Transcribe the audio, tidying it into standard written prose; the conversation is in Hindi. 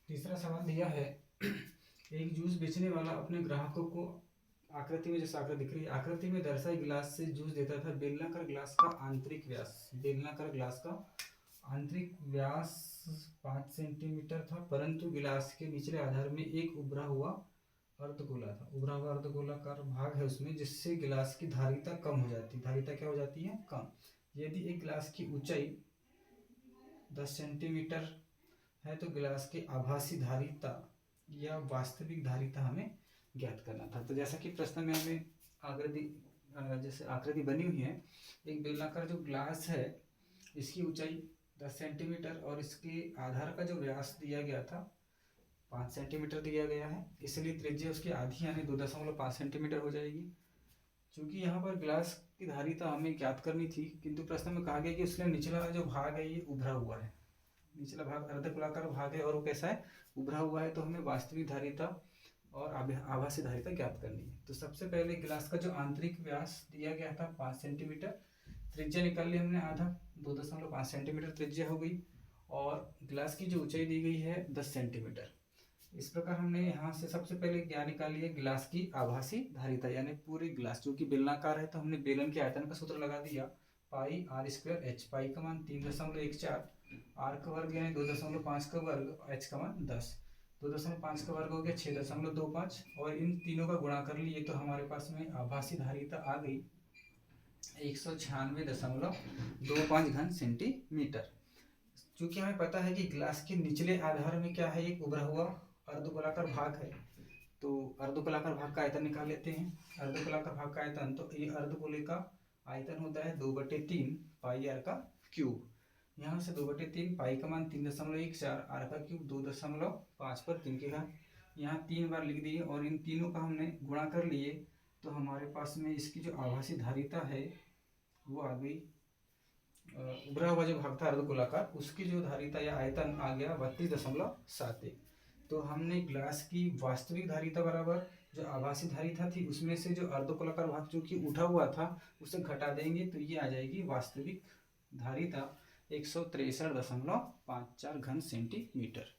तीसरा सवाल दिया है, एक जूस बेचने वाला अपने ग्राहकों को आकृति में, जैसे आकृति दिख रही है, आकृति में दर्शाए गिलास से जूस देता था। बेलनाकार ग्लास का आंतरिक व्यास, बेलनाकार ग्लास का आंतरिक व्यास 5 सेंटीमीटर था, परंतु गिलास के निचले आधार में एक उभरा हुआ अर्धगोला था। उभरा हुआ अर्धगोलाकार भाग है उसमें, जिससे गिलास की धारिता कम हो जाती है। धारिता क्या हो जाती है? कम। यदि एक गिलास की ऊंचाई 10 सेंटीमीटर है तो गिलास की आभासी धारिता या वास्तविक धारिता हमें ज्ञात करना था। तो जैसा कि प्रश्न में हमें आकृति, जैसे आकृति बनी हुई है, एक बेलनाकार जो ग्लास है इसकी ऊंचाई 10 सेंटीमीटर और इसके आधार का जो व्यास दिया गया था 5 सेंटीमीटर दिया गया है, इसलिए त्रिज्या उसकी आधी यानी 2.5 सेंटीमीटर हो जाएगी। क्योंकि यहाँ पर गिलास की धारिता हमें ज्ञात करनी थी, किंतु प्रश्न में कहा गया कि उसका निचला जो भाग है ये उभरा हुआ है, निचला भाग अर्धगोलाकार भाग है और वो कैसा है? उभरा हुआ है। तो हमें वास्तविक धारिता और आभासी धारिता ज्ञात करनी है। तो सबसे पहले गिलास का जो आंतरिक व्यास दिया गया था 5 सेंटीमीटर, त्रिज्या निकाल ली हमने आधा, 2.5 सेंटीमीटर त्रिज्या हो गई, और गिलास की जो ऊंचाई दी गई है 10 सेंटीमीटर। इस प्रकार हमने यहाँ से सबसे पहले क्या निकाल लिया? गिलास की आभासी धारिता, यानी पूरे गिलास, जो कि बेलनाकार है तो हमने बेलन के आयतन का सूत्र लगा दिया, पाई आर स्क्वायर एच। पाई का मान 3.14, आर का वर्ग यानी 2.5 का वर्ग, एच का मान 10, 2.5 का वर्ग हो गया 6.25, और इन तीनों का गुणा कर लिए तो हमारे पास में आभासी धारिता आ गई 196.25 घन सेंटीमीटर। क्योंकि हमें पता है कि गिलास के निचले आधार में क्या है? एक उभरा हुआ अर्धगोलाकार भाग है। तो अर्धगोलाकार भाग का आयतन निकाल लेते हैं। अर्धगोलाकार भाग का आयतन, तो ये अर्धगोले का आयतन होता है 2/3 पाई आर का क्यूब। यहाँ से 2/3, पाई का मान 3.14, आर का क्यूब 2.5 पर 3 के घात, यहाँ 3 बार लिख दिए और इन तीनों का हमने गुणा कर लिए तो हमारे पास में इसकी जो आभासी धारिता है वो आ गई। उभरा हुआ जो भाग था अर्धगोलाकार, उसकी जो धारिता या आयतन आ गया 32.71। तो हमने ग्लास की वास्तविक धारिता बराबर जो आभासी धारिता थी उसमें से जो अर्धगोलाकार भाग जो कि उठा हुआ था उसे घटा देंगे तो ये आ जाएगी वास्तविक धारिता 163.54 घन सेंटीमीटर।